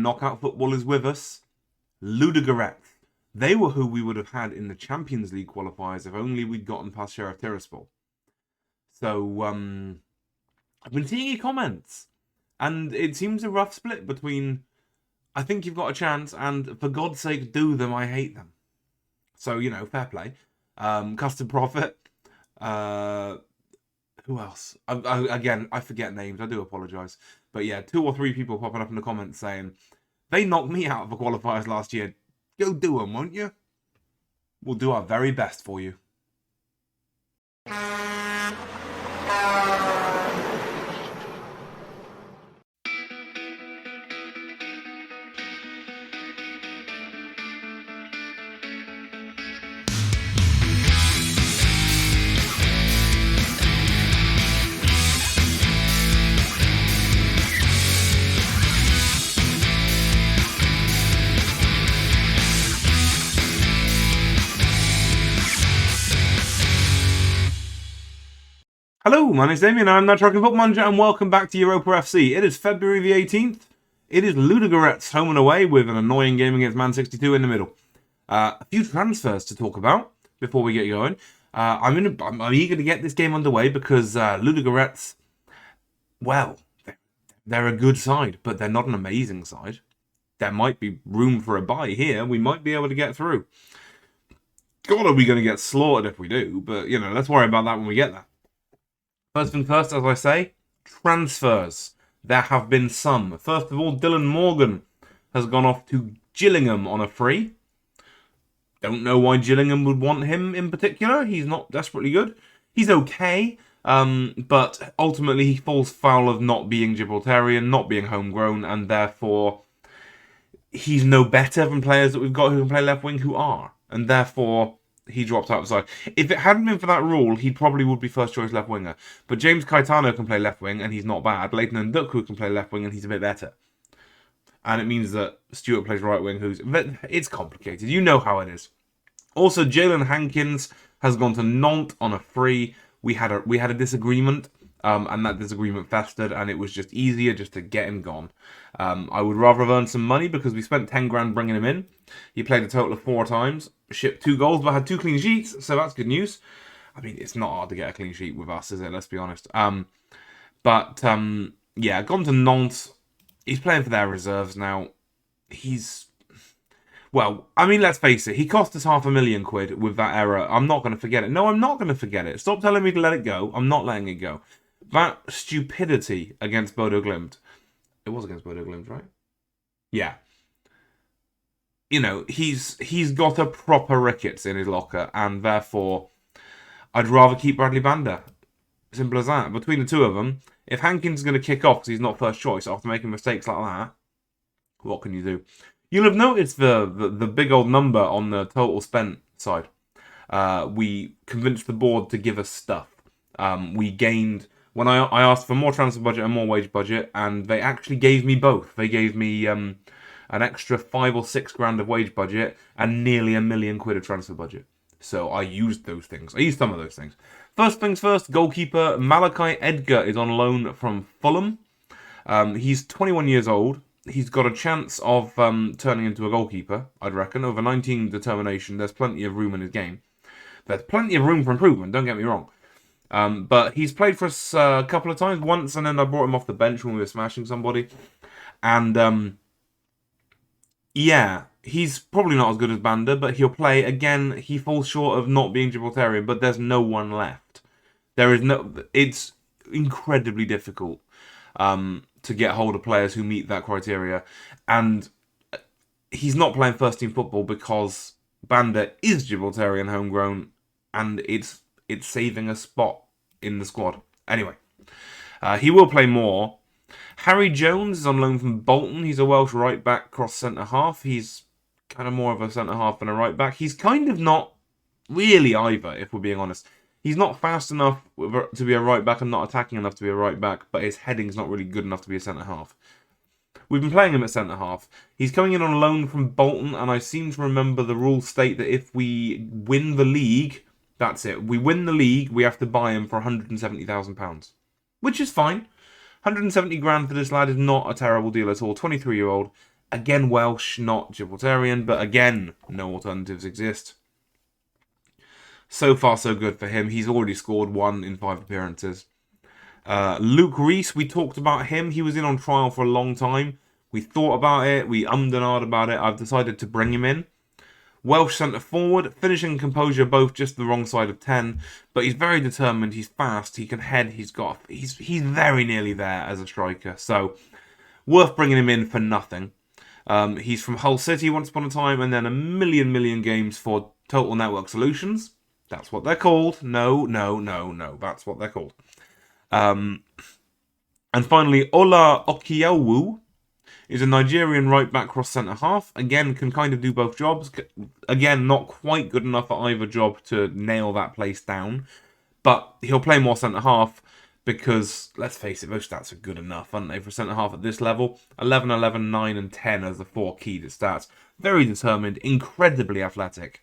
knockout football is with us. Ludogorets. They were who we would have had in the Champions League qualifiers if only we'd gotten past Sheriff Tiraspol. So, I've been seeing your comments. And it seems a rough split between, I think you've got a chance, and for God's sake, do them, I hate them. So, fair play. Custom Profit. Who else? I forget names. I do apologise. But yeah, 2 or 3 people popping up in the comments saying, they knocked me out of the qualifiers last year. Go do them, won't you? We'll do our very best for you. Hello, my name's Damien, I'm the Trucking Football Manager, and welcome back to Europa FC. It is February the 18th. It is Ludogorets home and away with an annoying game against Man 62 in the middle. A few transfers to talk about before we get going. I'm eager to get this game underway because Ludogorets, well, they're a good side, but they're not an amazing side. There might be room for a bye here. We might be able to get through. God, are we going to get slaughtered if we do, but, let's worry about that when we get there. First thing first, as I say, transfers. There have been some. First of all, Dylan Morgan has gone off to Gillingham on a free. Don't know why Gillingham would want him in particular. He's not desperately good. He's okay, but ultimately he falls foul of not being Gibraltarian, not being homegrown, and therefore he's no better than players that we've got who can play left wing who are. And therefore he dropped outside. If it hadn't been for that rule, he probably would be first choice left winger. But James Caetano can play left wing, and he's not bad. Leighton Ndukwu can play left wing, and he's a bit better. And it means that Stewart plays right wing, it's complicated. You know how it is. Also, Jalen Hankins has gone to Nantes on a free. We had a disagreement, and that disagreement festered, and it was just easier just to get him gone. I would rather have earned some money because we spent 10 grand bringing him in. He played a total of 4 times, shipped 2 goals, but had 2 clean sheets, so that's good news. I mean, it's not hard to get a clean sheet with us, is it? Let's be honest. Yeah, gone to Nantes. He's playing for their reserves now. Well, I mean, let's face it. He cost us £500,000 with that error. I'm not going to forget it. No, I'm not going to forget it. Stop telling me to let it go. I'm not letting it go. That stupidity against Bodo Glimt. It was against Bodo Glimt, right? Yeah. He's got a proper rickets in his locker, and therefore I'd rather keep Bradley Banda. Simple as that. Between the two of them, if Hankins is going to kick off because he's not first choice after making mistakes like that, what can you do? You'll have noticed the big old number on the total spent side. We convinced the board to give us stuff. We gained, when I asked for more transfer budget and more wage budget, and they actually gave me both. They gave me an extra 5 or 6 grand of wage budget and nearly £1 million of transfer budget. So I used those things. I used some of those things. First things first, goalkeeper Malachi Edgar is on loan from Fulham. He's 21 years old. He's got a chance of turning into a goalkeeper, I'd reckon. Over 19 determination, there's plenty of room in his game. There's plenty of room for improvement, don't get me wrong. But he's played for us a couple of times. Once, and then I brought him off the bench when we were smashing somebody. And, yeah, he's probably not as good as Banda, but he'll play. Again, he falls short of not being Gibraltarian, but there's no one left. It's incredibly difficult to get hold of players who meet that criteria. And he's not playing first team football because Banda is Gibraltarian homegrown, and it's saving a spot in the squad. Anyway, he will play more. Harry Jones is on loan from Bolton. He's a Welsh right back, cross centre half. He's kind of more of a centre half than a right back. He's kind of not really either, if we're being honest. He's not fast enough to be a right back and not attacking enough to be a right back, but his heading's not really good enough to be a centre half. We've been playing him at centre half. He's coming in on loan from Bolton, and I seem to remember the rules state that if we win the league, that's it. We win the league, we have to buy him for £170,000, which is fine. 170 grand for this lad is not a terrible deal at all. 23-year-old. Again, Welsh, not Gibraltarian, but again, no alternatives exist. So far, so good for him. He's already scored 1 in 5 appearances. Luke Reese, we talked about him. He was in on trial for a long time. We thought about it. We ummed and ahed about it. I've decided to bring him in. Welsh centre forward, finishing composure both just the wrong side of 10, but he's very determined, he's fast, he can head, he's very nearly there as a striker, so worth bringing him in for nothing. He's from Hull City once upon a time, and then a million games for Total Network Solutions. That's what they're called. No, that's what they're called. And finally, Ola Aiyewa is a Nigerian right-back cross centre-half. Again, can kind of do both jobs. Again, not quite good enough at either job to nail that place down. But he'll play more centre-half because, let's face it, most stats are good enough, aren't they, for centre-half at this level? 11, 11, 9 and 10 as the 4 key to stats. Very determined, incredibly athletic.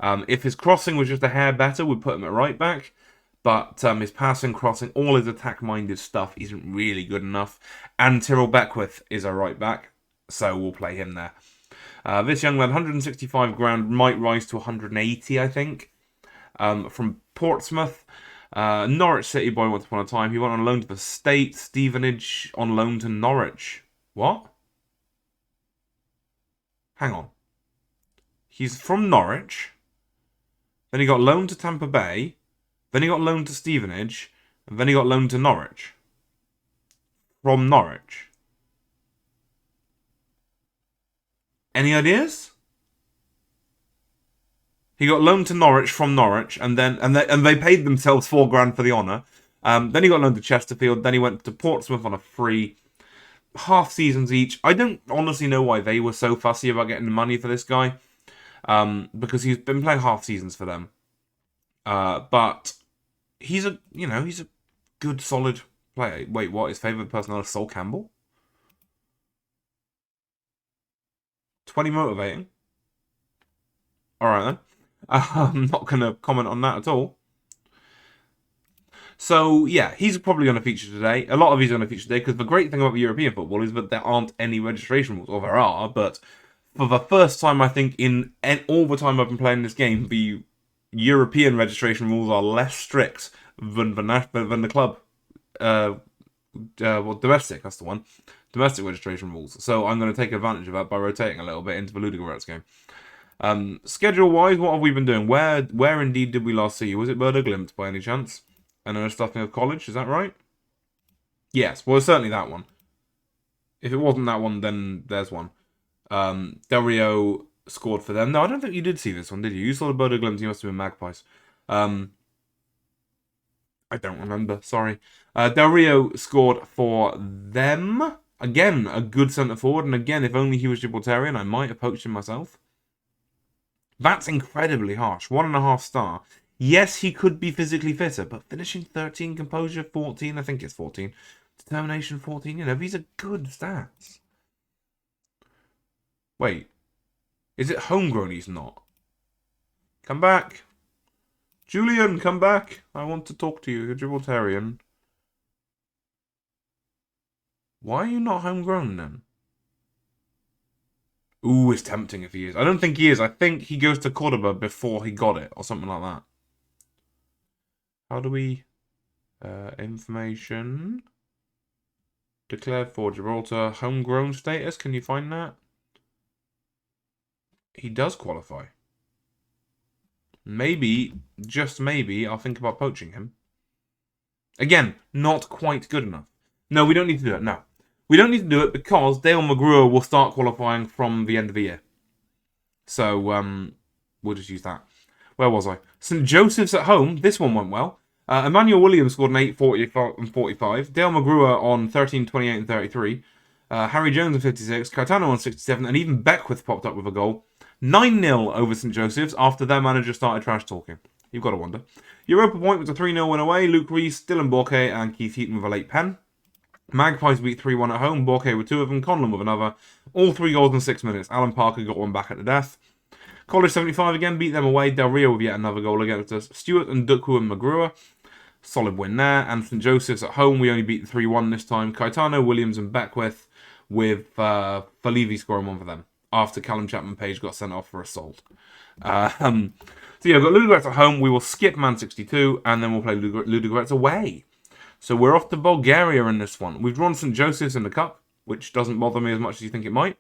If his crossing was just a hair better, we'd put him at right-back. But his passing, crossing, all his attack-minded stuff isn't really good enough. And Tyrrell Beckwith is a right-back, so we'll play him there. This young lad, 165 grand, might rise to 180, I think. From Portsmouth. Norwich City boy once upon a time. He went on loan to the State. Stevenage on loan to Norwich. What? Hang on. He's from Norwich. Then he got loaned to Tampa Bay. Then he got loaned to Stevenage, and then he got loaned to Norwich. From Norwich. Any ideas? He got loaned to Norwich from Norwich, and they paid themselves £4 for the honour. Then he got loaned to Chesterfield. Then he went to Portsmouth on a free. Half seasons each. I don't honestly know why they were so fussy about getting the money for this guy, because he's been playing half seasons for them. But he's a good, solid player. Wait, what? His favourite personnel is Sol Campbell? 20 motivating. Alright then. I'm not going to comment on that at all. So, yeah, he's probably going to feature today. A lot of he's going to feature today, because the great thing about the European football is that there aren't any registration rules. Or there are, but for the first time, I think, in all the time I've been playing this game, the European registration rules are less strict than the club. Domestic, that's the one. Domestic registration rules. So I'm going to take advantage of that by rotating a little bit into the Ludogorets game. Schedule-wise, what have we been doing? Where indeed did we last see you? Was it Bird Glimt by any chance? And a stuffing of college, is that right? Yes, well, certainly that one. If it wasn't that one, then there's one. Del Rio scored for them. No, I don't think you did see this one, did you? You saw the Bird Glimt, you must have been Magpies. I don't remember, sorry. Del Rio scored for them. Again, a good centre-forward, and again, if only he was Gibraltarian, I might have poached him myself. That's incredibly harsh. 1.5 star. Yes, he could be physically fitter, but finishing 13, composure 14, I think it's 14. Determination 14, these are good stats. Wait. Is it homegrown he's not? Come back. Julian, come back. I want to talk to you. You're Gibraltarian. Why are you not homegrown then? Ooh, it's tempting if he is. I don't think he is. I think he goes to Cordoba before he got it, or something like that. How do we... information... Declared for Gibraltar. Homegrown status, can you find that? He does qualify. Maybe, just maybe, I'll think about poaching him. Again, not quite good enough. No, we don't need to do it, no. We don't need to do it because Dale McGrew will start qualifying from the end of the year. So, we'll just use that. Where was I? St. Joseph's at home. This one went well. Emmanuel Williams scored an 8.40 and 45. Dale McGrew on 13, 28 and 33. Harry Jones on 56. Caetano on 67. And even Beckwith popped up with a goal. 9-0 over St. Joseph's after their manager started trash talking. You've got to wonder. Europa Point was a 3-0 win away. Luke Reese, Dylan Borke and Keith Heaton with a late pen. Magpies beat 3-1 at home. Borke with 2 of them. Conlon with another. All 3 goals in 6 minutes. Alan Parker got one back at the death. College 75 again beat them away. Del Rio with yet another goal against us. Stewart and Dukwu and McGrew. Solid win there. And St. Joseph's at home. We only beat 3-1 this time. Caetano, Williams and Beckwith with Falevi scoring one for them after Callum Chapman-Page got sent off for assault. So yeah, we've got Ludogorets at home. We will skip Man 62, and then we'll play Ludogorets away. So we're off to Bulgaria in this one. We've drawn St. Joseph's in the cup, which doesn't bother me as much as you think it might.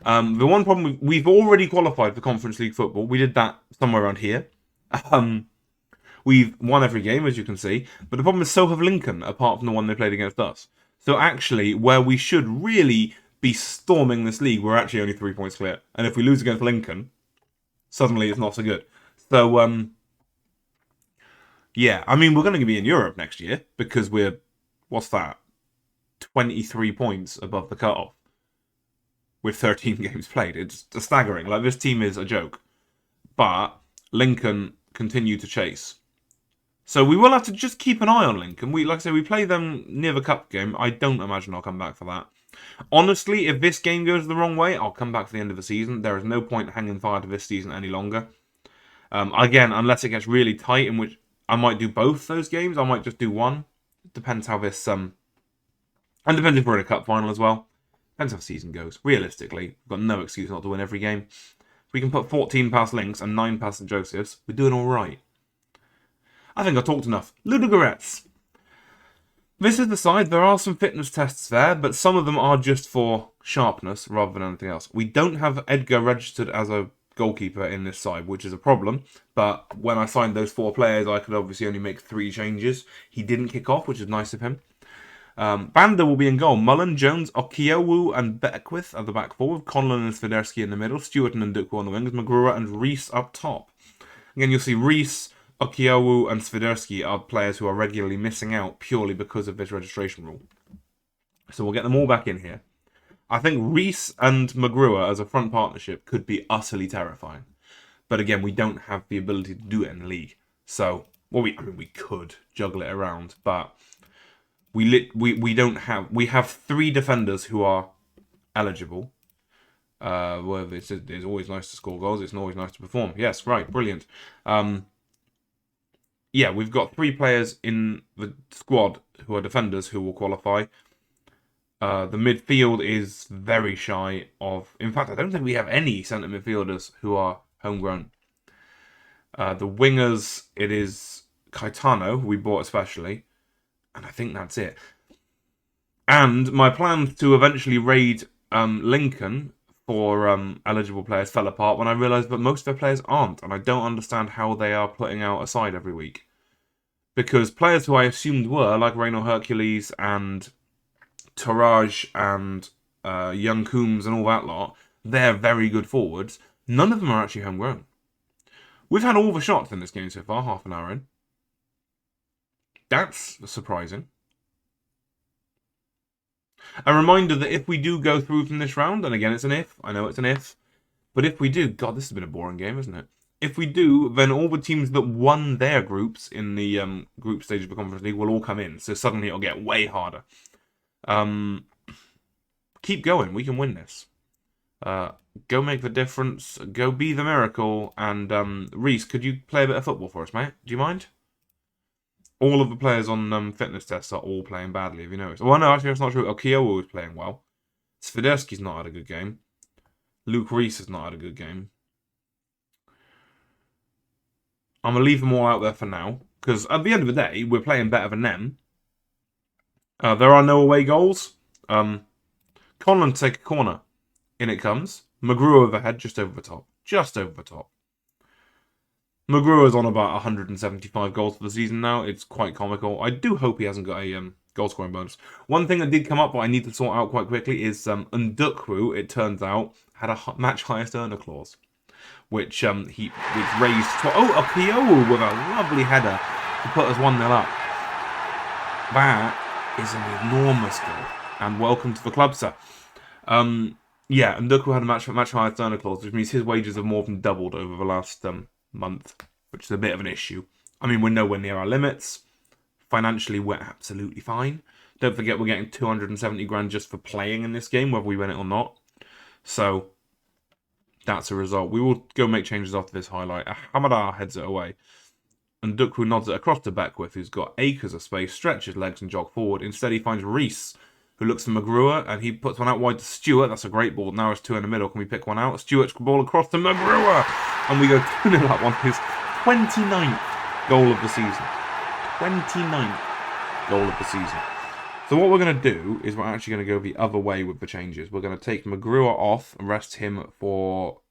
The one problem, we've already qualified for Conference League football. We did that somewhere around here. We've won every game, as you can see. But the problem is so have Lincoln, apart from the one they played against us. So actually, where we should really be storming this league, we're actually only 3 points clear. And if we lose against Lincoln, suddenly it's not so good. So, yeah, I mean, we're going to be in Europe next year because we're, what's that, 23 points above the cutoff with 13 games played. It's staggering. Like, this team is a joke. But Lincoln continue to chase. So we will have to just keep an eye on Lincoln. Like I say, we play them near the cup game. I don't imagine I'll come back for that. Honestly, if this game goes the wrong way, I'll come back for the end of the season. There is no point hanging fire to this season any longer. Again, unless it gets really tight, in which I might do both those games. I might just do one. It depends how this... and depends if we're in a cup final as well. Depends how the season goes. Realistically, we've got no excuse not to win every game. If we can put 14 past Links and 9 past St. Joseph's, we're doing all right. I think I've talked enough. Ludogorets. This is the side. There are some fitness tests there, but some of them are just for sharpness rather than anything else. We don't have Edgar registered as a goalkeeper in this side, which is a problem. But when I signed those 4 players, I could obviously only make 3 changes. He didn't kick off, which is nice of him. Banda will be in goal. Mullen, Jones, Aiyewa and Beckwith at the back four, with Conlon and Swiderski in the middle, Stewart and Ndukwu on the wings, McGruer and Reese up top. Again, you'll see Reese, Aiyewa and Swiderski are players who are regularly missing out purely because of this registration rule. So we'll get them all back in here. I think Reese and McGruer as a front partnership could be utterly terrifying. But again, we don't have the ability to do it in the league. So, well, we could juggle it around, but we have 3 defenders who are eligible. Well, it's always nice to score goals. It's always nice to perform. Yes, right, brilliant. Yeah, we've got 3 players in the squad who are defenders who will qualify. The midfield is very shy of... In fact, I don't think we have any centre midfielders who are homegrown. The wingers, it is Caetano, who we bought especially. And I think that's it. And my plan to eventually raid Lincoln for eligible players fell apart when I realised that most of their players aren't. And I don't understand how they are putting out a side every week. Because players who I assumed were, like Reino Hercules and Taraj and Young Coombs and all that lot, they're very good forwards. None of them are actually homegrown. We've had all the shots in this game so far, half an hour in. That's surprising. A reminder that if we do go through from this round, and again it's an if, I know it's an if, but if we do, God, this has been a boring game, isn't it? If we do, then all the teams that won their groups in the group stage of the Conference League will all come in, so suddenly it'll get way harder. Keep going, we can win this. Go make the difference, go be the miracle, and Reese, could you play a bit of football for us, mate? Do you mind? All of the players on fitness tests are all playing badly, have you noticed? Well, no, actually, that's not true. Aiyewa was playing well. Swiderski's not had a good game. Luke Reese has not had a good game. I'm going to leave them all out there for now, because at the end of the day, we're playing better than them. There are no away goals. Conlon take a corner. In it comes. McGrew overhead, just over the top. Just over the top. McGrew is on about 175 goals for the season now. It's quite comical. I do hope he hasn't got a goal scoring bonus. One thing that did come up, but I need to sort out quite quickly, is Ndukwu, it turns out, had a match highest earner clause, which he raised to... Oh, Aiyewa with a lovely header to put us 1-0 up. That is an enormous goal. And welcome to the club, sir. Yeah, Ndukwu had a match highest earner clause, which means his wages have more than doubled over the last month, which is a bit of an issue. I mean, we're nowhere near our limits. Financially, we're absolutely fine. Don't forget, we're getting 270 grand just for playing in this game, whether we win it or not. So, that's a result. We will go make changes after this highlight. Hamada heads it away. And Ndukwu nods it across to Beckwith, who's got acres of space, stretches legs and jog forward. Instead, he finds Reese, who looks for McGrewer, and he puts one out wide to Stewart. That's a great ball. Now it's 2 in the middle. Can we pick one out? Stewart's ball across to McGrewer, and we go 2-0 up on his 29th goal of the season. 29th goal of the season. So what we're going to do is we're actually going to go the other way with the changes. We're going to take McGrewer off and rest him for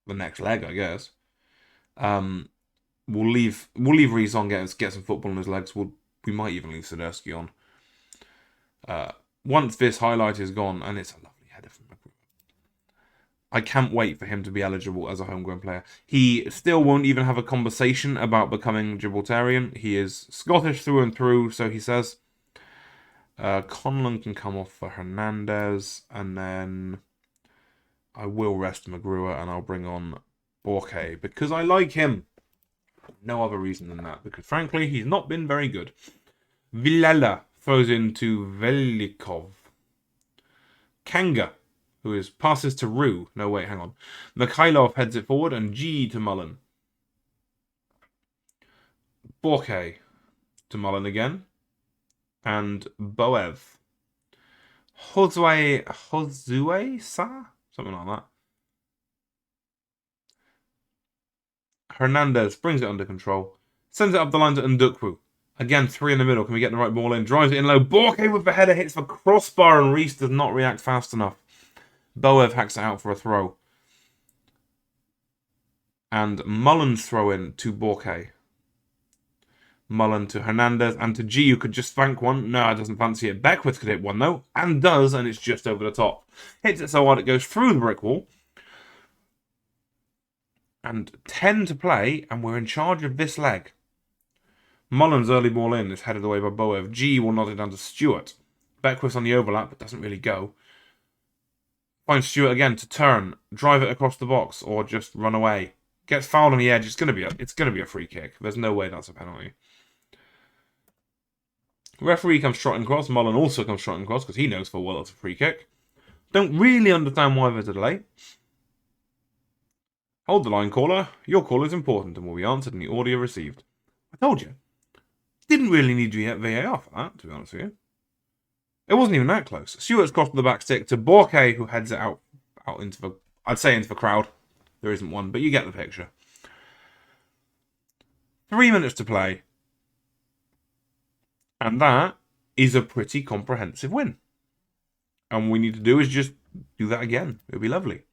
the next leg, I guess. We'll leave Reese on, get some football on his legs. We might even leave Sadurski on. Once this highlight is gone, and it's a lovely header from McGrewer. I can't wait for him to be eligible as a homegrown player. He still won't even have a conversation about becoming Gibraltarian. He is Scottish through and through, so he says. Conlon can come off for Hernandez, and then I will rest McGrewer, and I'll bring on Borke, because I like him. No other reason than that, because frankly, he's not been very good. Villela throws into Velikov. Kanga, who passes to Rue. No, wait, hang on. Mikhailov heads it forward, and G to Mullen. Borke to Mullen again. And Boev. Josue-sa? Something like that. Hernandez brings it under control. Sends it up the line to Ndukwu. Again, 3 in the middle. Can we get the right ball in? Drives it in low. Borke with the header hits the crossbar, and Reese does not react fast enough. Boev hacks it out for a throw. And Mullen's throw in to Borke. Mullen to Hernandez, and to G, who could just spank one. No, doesn't fancy it. Beckwith could hit one, though, and does, and it's just over the top. Hits it so hard it goes through the brick wall. And 10 to play, and we're in charge of this leg. Mullen's early ball in is headed away by Boev. G will nod it down to Stewart. Beckwith's on the overlap, but doesn't really go. Finds Stewart again to turn, drive it across the box, or just run away. Gets fouled on the edge. It's gonna be a free kick. There's no way that's a penalty. Referee comes trotting across. Mullen also comes trotting across because he knows full well it's a free kick. Don't really understand why there's a delay. Hold the line, caller. Your call is important and will be answered in the audio received. I told you. Didn't really need VAR for that, to be honest with you. It wasn't even that close. Stewart's crossed the back stick to Borke, who heads it out into the crowd. There isn't one, but you get the picture. 3 minutes to play. And that is a pretty comprehensive win. And what we need to do is just do that again. It'll be lovely.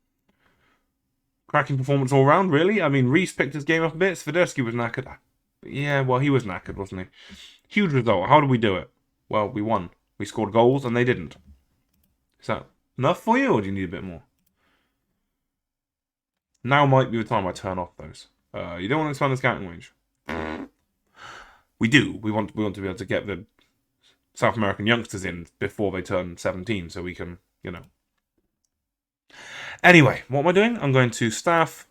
Cracking performance all round, really. I mean, Reese picked his game up a bit. Swiderski was knackered. Yeah, well, he was knackered, wasn't he? Huge result. How did we do it? Well, we won. We scored goals, and they didn't. Is that enough for you, or do you need a bit more? Now might be the time I turn off those. You don't want to expand the scouting range. We do. We want to be able to get the South American youngsters in before they turn 17, so we can, Anyway, what am I doing? I'm going to staff,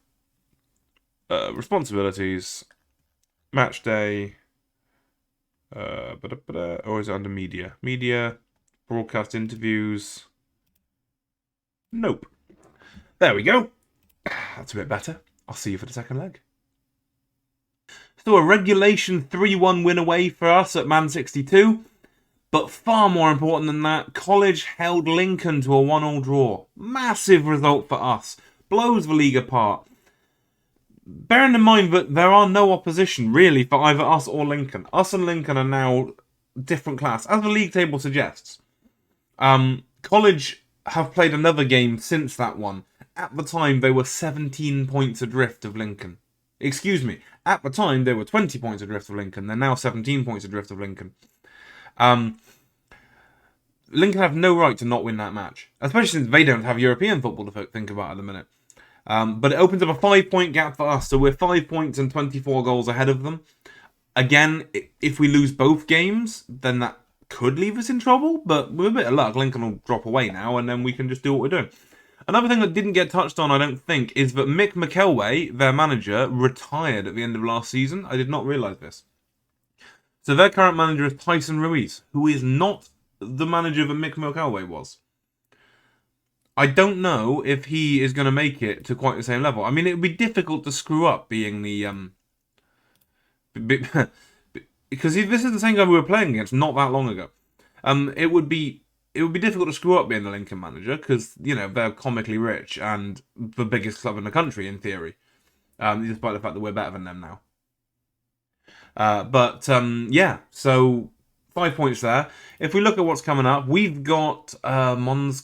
responsibilities, match day, or is it under media? Media, broadcast interviews. Nope. There we go. That's a bit better. I'll see you for the second leg. So a regulation 3-1 win away for us at Man 62. But far more important than that, College held Lincoln to a 1-1 draw. Massive result for us. Blows the league apart. Bearing in mind that there are no opposition, really, for either us or Lincoln. Us and Lincoln are now different class, as the league table suggests. College have played another game since that one. At the time, they were 17 points adrift of Lincoln. Excuse me. At the time, they were 20 points adrift of Lincoln. They're now 17 points adrift of Lincoln. Lincoln have no right to not win that match, especially since they don't have European football to think about at the minute. But it opens up a 5-point gap for us, so we're 5 points and 24 goals ahead of them. Again, if we lose both games, then that could leave us in trouble, but with a bit of luck, Lincoln will drop away now, and then we can just do what we're doing. Another thing that didn't get touched on, I don't think, is that Mick McElway, their manager, retired at the end of last season. I did not realise this. So their current manager is Tyson Ruiz, who is not the manager that Mick McElway was. I don't know if he is going to make it to quite the same level. I mean, it would be difficult to screw up being the... because this is the same guy we were playing against not that long ago. It would be it would be difficult to screw up being the Lincoln manager because, you know, they're comically rich and the biggest club in the country, in theory, despite the fact that we're better than them now. Yeah, so 5 points there. If we look at what's coming up, we've got Magpies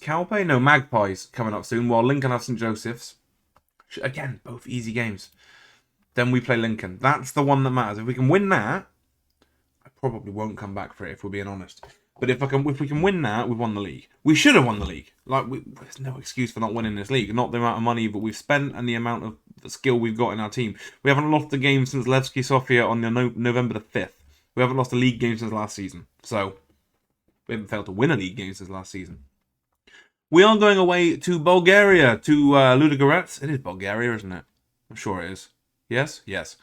coming up soon, while Lincoln have St. Joseph's. Again, both easy games. Then we play Lincoln. That's the one that matters. If we can win that, I probably won't come back for it, if we're being honest. But if we can win that, we've won the league. We should have won the league. There's no excuse for not winning this league. Not the amount of money that we've spent and the amount of skill we've got in our team. We haven't lost a game since Levski Sofia on November the 5th. We haven't lost a league game since last season. So, we haven't failed to win a league game since last season. We are going away to Bulgaria, to Ludogorets. It is Bulgaria, isn't it? I'm sure it is. Yes? Yes.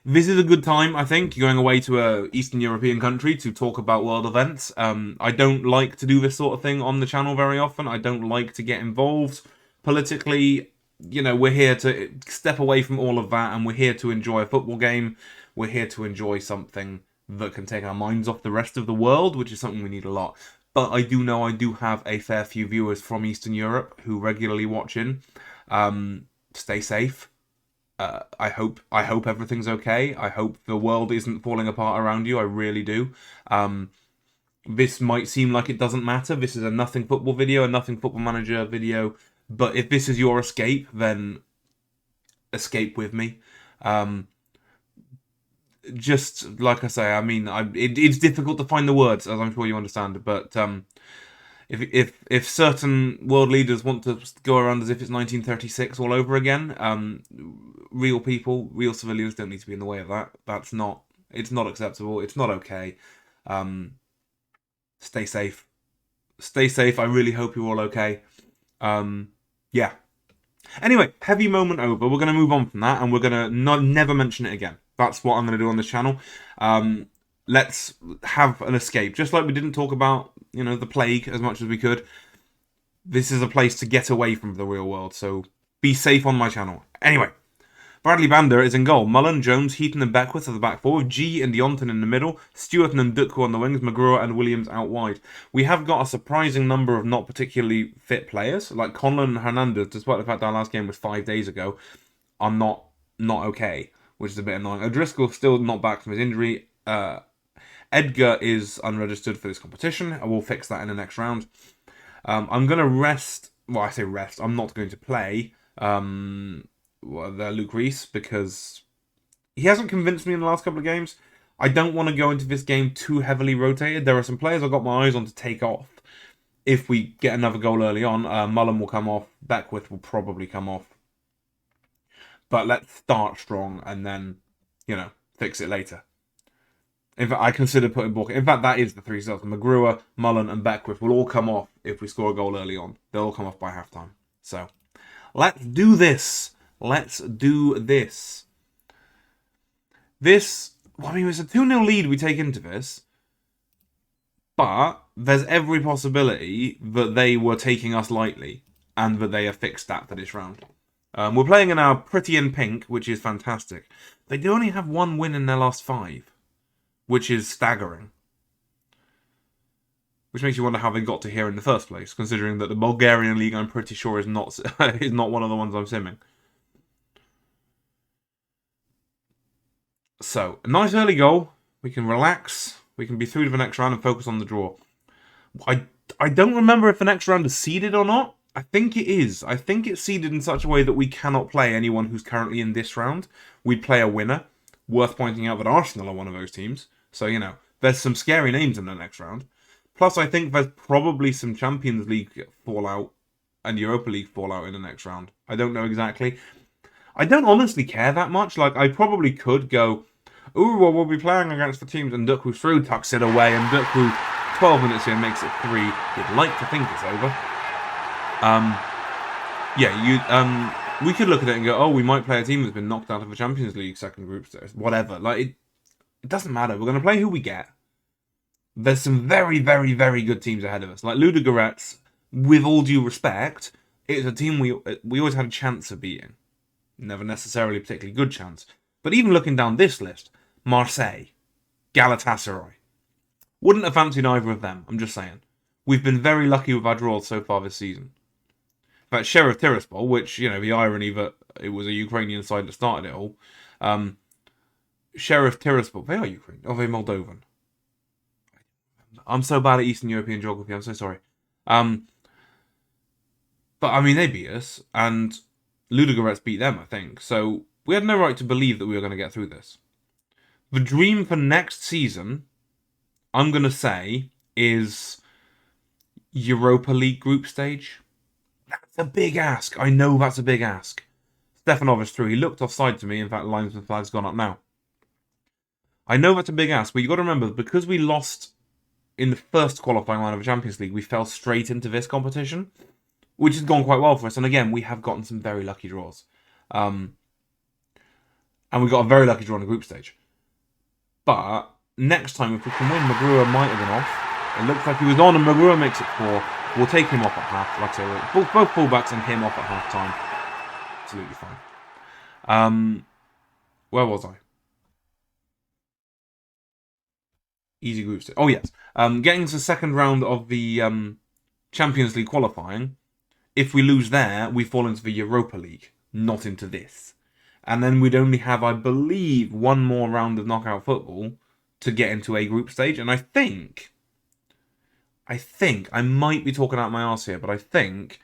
This is a good time, I think, going away to a Eastern European country to talk about world events. I don't like to do this sort of thing on the channel very often. I don't like to get involved politically. You know, we're here to step away from all of that, and we're here to enjoy a football game. We're here to enjoy something that can take our minds off the rest of the world, which is something we need a lot. But I do know I do have a fair few viewers from Eastern Europe who regularly watch in. Stay safe. I hope everything's okay. I hope the world isn't falling apart around you. I really do. This might seem like it doesn't matter. This is a Nothing Football video, a Nothing Football Manager video. But if this is your escape, then escape with me. Just like I say, I mean, it's difficult to find the words, as I'm sure you understand. But if certain world leaders want to go around as if it's 1936 all over again, real people, real civilians don't need to be in the way of that. It's not acceptable. It's not okay. Stay safe. Stay safe. I really hope you're all okay. Yeah. Anyway, heavy moment over. We're going to move on from that, and we're going to never mention it again. That's what I'm going to do on this channel. Let's have an escape. Just like we didn't talk about, you know, the plague as much as we could. This is a place to get away from the real world, so be safe on my channel. Anyway, Bradley Bander is in goal. Mullen, Jones, Heaton and Beckwith are the back four. G and Deonton in the middle. Stewart and Ndukwu on the wings. McGrew and Williams out wide. We have got a surprising number of not particularly fit players. Like Conlon and Hernandez, despite the fact our last game was 5 days ago, are not okay, which is a bit annoying. O'Driscoll's still not back from his injury. Edgar is unregistered for this competition. I will fix that in the next round. I'm going to rest. Well, I say rest. I'm not going to play Luke Reese because he hasn't convinced me in the last couple of games. I don't want to go into this game too heavily rotated. There are some players I've got my eyes on to take off. If we get another goal early on, Mullen will come off. Beckwith will probably come off. But let's start strong and then, you know, fix it later. In fact, I consider putting Bork. In fact, that is the three subs. McGrew, Mullen, and Beckwith will all come off if we score a goal early on. They'll all come off by halftime. So, let's do this. Let's do this. I mean, it's a 2-0 lead we take into this. But there's every possibility that they were taking us lightly and that they have fixed that for this round. We're playing in our pretty in pink, which is fantastic. They do only have 1 win in their last 5, which is staggering. Which makes you wonder how they got to here in the first place, considering that the Bulgarian league, I'm pretty sure, is not one of the ones I'm simming. So, a nice early goal. We can relax. We can be through to the next round and focus on the draw. I don't remember if the next round is seeded or not. I think it is. I think it's seeded in such a way that we cannot play anyone who's currently in this round. We'd play a winner. Worth pointing out that Arsenal are one of those teams. So, you know, there's some scary names in the next round. Plus, I think there's probably some Champions League fallout and Europa League fallout in the next round. I don't know exactly. I don't honestly care that much. Like, I probably could go, ooh, well, we'll be playing against the teams, and Ndukwu through tucks it away, and Ndukwu 12 minutes in makes it 3. You'd like to think it's over. We could look at it and go, oh, we might play a team that's been knocked out of the Champions League second group stage. Whatever. Like, it doesn't matter. We're going to play who we get. There's some very, very, very good teams ahead of us. Like Ludogorets, with all due respect, it's a team we always had a chance of beating. Never necessarily a particularly good chance. But even looking down this list, Marseille, Galatasaray. Wouldn't have fancied either of them, I'm just saying. we've been very lucky with our draws so far this season. In fact, Sheriff Tiraspol, which, the irony that it was a Ukrainian side that started it all. Sheriff Tiraspol, they are Ukrainian, or are they Moldovan? I'm so bad at Eastern European geography, I'm so sorry. But, they beat us, and Ludogorets beat them, I think. So, we had no right to believe that we were going to get through this. The dream for next season, I'm going to say, is Europa League group stage. That's a big ask. I know that's a big ask. Stefanov is through. He looked offside to me. In fact, linesman flag's gone up now. I know that's a big ask, but you've got to remember, because we lost in the first qualifying round of the Champions League, we fell straight into this competition, which has gone quite well for us. And again, we have gotten some very lucky draws. And we got a very lucky draw in the group stage. But next time, if we can win, Magruder might have been off. It looks like he was on, and Magruder makes it 4. We'll take him off at half. Like I say, both fullbacks and him off at half time. Absolutely fine. Where was I? Easy group stage. Oh, yes. Getting to the second round of the Champions League qualifying. If we lose there, we fall into the Europa League, not into this. And then we'd only have, I believe, one more round of knockout football to get into a group stage. And I think, I might be talking out my arse here, but I think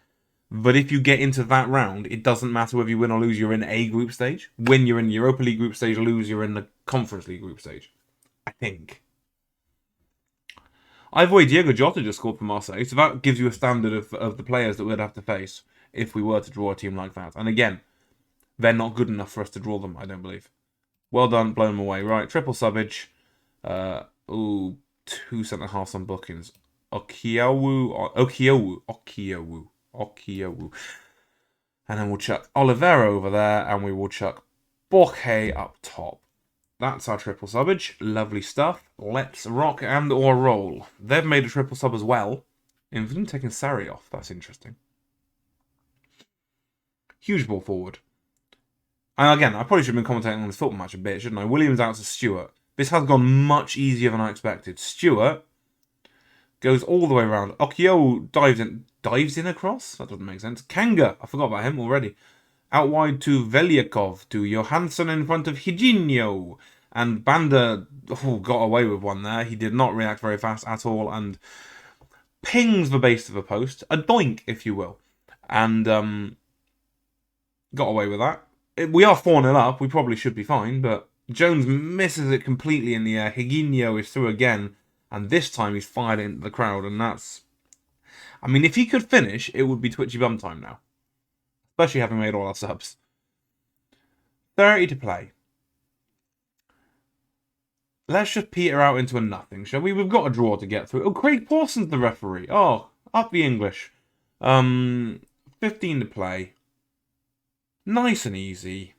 that if you get into that round, it doesn't matter whether you win or lose, you're in a group stage. Win, you're in the Europa League group stage, lose, you're in the Conference League group stage. I think. Diego Jota just scored for Marseille, so that gives you a standard of the players that we'd have to face if we were to draw a team like that. And again, they're not good enough for us to draw them, I don't believe. Well done, blown them away. Right, triple subbage. 2 centre-halves on bookings. Okiewu. And then we'll chuck Oliveira over there, and we will chuck Borje up top. That's our triple subbage. Lovely stuff. Let's rock and or roll. They've made a triple sub as well. Including taking Sarri off. That's interesting. Huge ball forward. And again, I probably should have been commentating on this football match a bit, shouldn't I? Williams out to Stewart. This has gone much easier than I expected. Stewart goes all the way around. Okio dives in across? That doesn't make sense. Kanga, I forgot about him already. Out wide to Veliakov, to Johansson in front of Hijinho. And Banda got away with one there. He did not react very fast at all and pings the base of the post. A doink, if you will. And got away with that. We are 4-0 up. We probably should be fine, but Jones misses it completely in the air. Higuinho is through again, and this time he's fired into the crowd, and that's... if he could finish, it would be twitchy bum time now. Especially having made all our subs. 30 to play. Let's just peter out into a nothing, shall we? We've got a draw to get through. Oh, Craig Pawson's the referee. Oh, up the English. 15 to play. Nice and easy.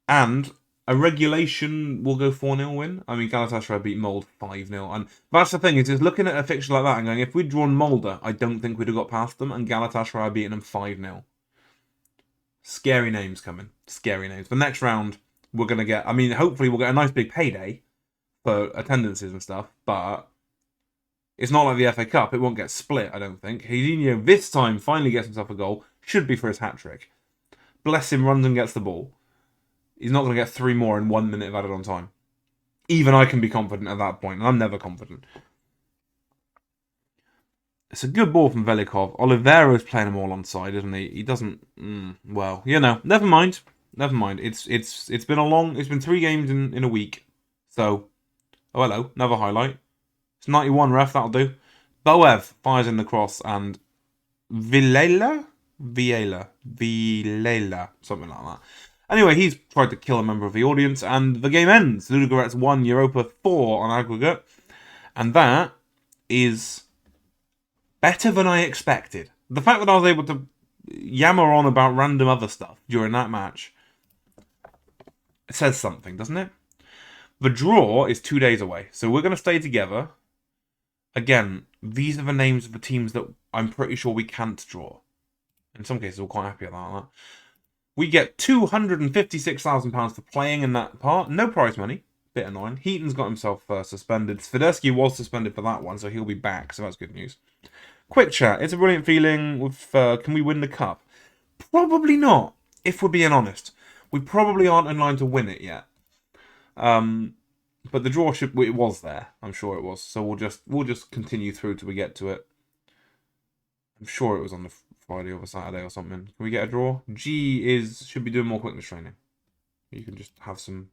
And a regulation will go 4-0 win. Galatasaray beat Molde 5-0. And that's the thing, is looking at a fixture like that and going, if we'd drawn Molde, I don't think we'd have got past them. And Galatasaray beating them 5-0. Scary names coming. Scary names. The next round, we're going to get... hopefully we'll get a nice big payday for attendances and stuff. But it's not like the FA Cup. It won't get split, I don't think. Hidinho this time finally gets himself a goal. Should be for his hat-trick. Bless him, runs and gets the ball. He's not going to get 3 more in 1 minute of added on time. Even I can be confident at that point, and I'm never confident. It's a good ball from Velikov. Oliveira's playing him all onside, isn't he? He doesn't... never mind. Never mind. It's been 3 games in a week. So, oh hello, another highlight. It's 91, ref, that'll do. Boev fires in the cross, and Vilela, something like that. Anyway, he's tried to kill a member of the audience, and the game ends. Ludogorets 1, Europa 4 on aggregate. And that is better than I expected. The fact that I was able to yammer on about random other stuff during that match, it says something, doesn't it? The draw is 2 days away, so we're going to stay together. Again, these are the names of the teams that I'm pretty sure we can't draw. In some cases, we're quite happy about that. We get £256,000 for playing in that part. No prize money. Bit annoying. Heaton's got himself suspended. Swiderski was suspended for that one, so he'll be back, so that's good news. Quick chat. It's a brilliant feeling. With can we win the cup? Probably not, if we're being honest. We probably aren't in line to win it yet. But the draw it was there. I'm sure it was. So we'll just continue through till we get to it. I'm sure it was on the Friday or the Saturday or something. Can we get a draw? G should be doing more quickness training. You can just have some.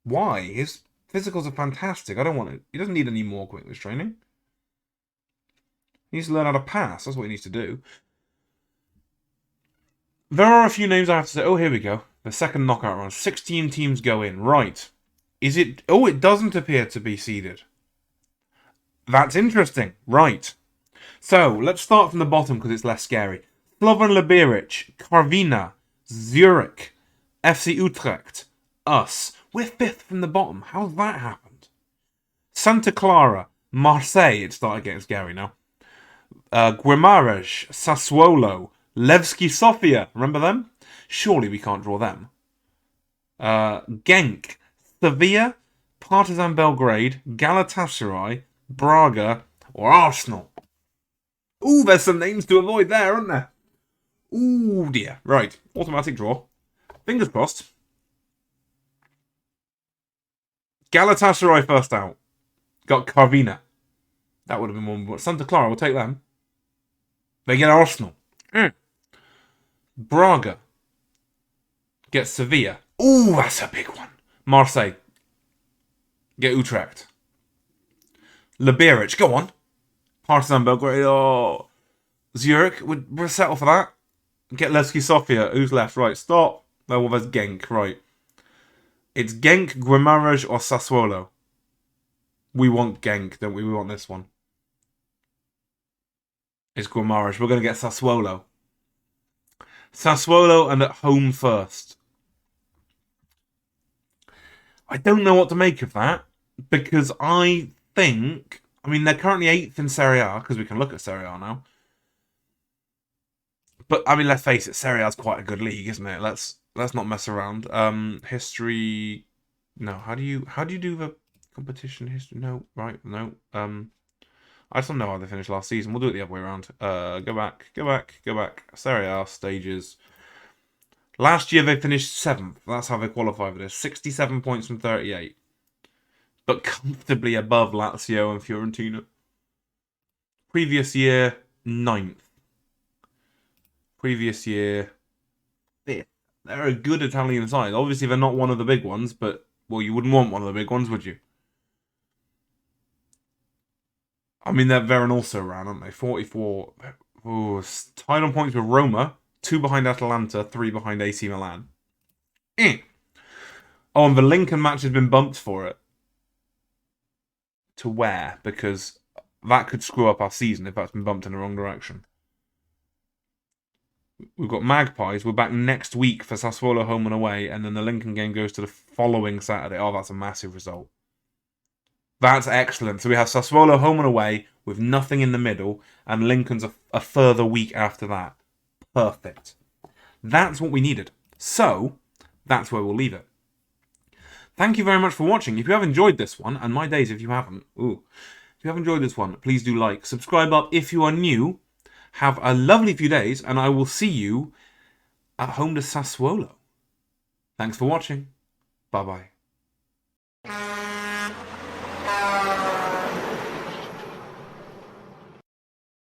Why? His physicals are fantastic. I don't want it. He doesn't need any more quickness training. He needs to learn how to pass. That's what he needs to do. There are a few names I have to say. Oh, here we go. The second knockout round. 16 teams go in. Right. Is it... Oh, it doesn't appear to be seeded. That's interesting. Right. So, let's start from the bottom because it's less scary. Slovan Liberec, Karvina, Zurich, FC Utrecht, us. We're fifth from the bottom. How's that happened? Santa Clara, Marseille. It started getting scary now. Guimarães, Sassuolo, Levski Sofia. Remember them? Surely we can't draw them. Genk, Sevilla, Partizan Belgrade, Galatasaray, Braga, or Arsenal. Ooh, there's some names to avoid there, aren't there? Ooh, dear. Right, automatic draw. Fingers crossed. Galatasaray first out. Got Karvina. That would have been one. But Santa Clara, we'll take them. They get Arsenal. Braga. Get Sevilla. Ooh, that's a big one. Marseille. Get Utrecht. Liberec, go on. Partizan Belgrade. Oh. Zurich, we'll settle for that. Get Levski Sofia. Who's left? Right, stop. Oh, well, there's Genk. Right. It's Genk, Guimarães, or Sassuolo. We want Genk, don't we? We want this one. It's Guimarães. We're going to get Sassuolo. Sassuolo and at home first. I don't know what to make of that. Because I think... I mean, they're currently 8th in Serie A. Because we can look at Serie A now. But, I mean, let's face it. Serie A is quite a good league, isn't it? Let's not mess around. History... No, how do you do the competition history? No, right, no. I just don't know how they finished last season. We'll do it the other way around. Go back. Serie A stages. Last year they finished 7th. That's how they qualify for this. 67 points from 38. But comfortably above Lazio and Fiorentina. Previous year, 9th. Previous year, 5th. They're a good Italian side. Obviously, they're not one of the big ones, but, well, you wouldn't want one of the big ones, would you? I mean, they're an also ran, aren't they? 44. Ooh, tied on points with Roma. 2 behind Atalanta, 3 behind AC Milan. Oh, and the Lincoln match has been bumped for it. To where? Because that could screw up our season if that's been bumped in the wrong direction. We've got Magpies. We're back next week for Sassuolo home and away, and then the Lincoln game goes to the following Saturday. Oh, that's a massive result. That's excellent. So we have Sassuolo home and away with nothing in the middle, and Lincoln's a further week after that. Perfect. That's what we needed. So, that's where we'll leave it. Thank you very much for watching. If you have enjoyed this one, and my days if you haven't, if you have enjoyed this one, please do like. Subscribe up if you are new. Have a lovely few days, and I will see you at home to Sassuolo. Thanks for watching. Bye-bye.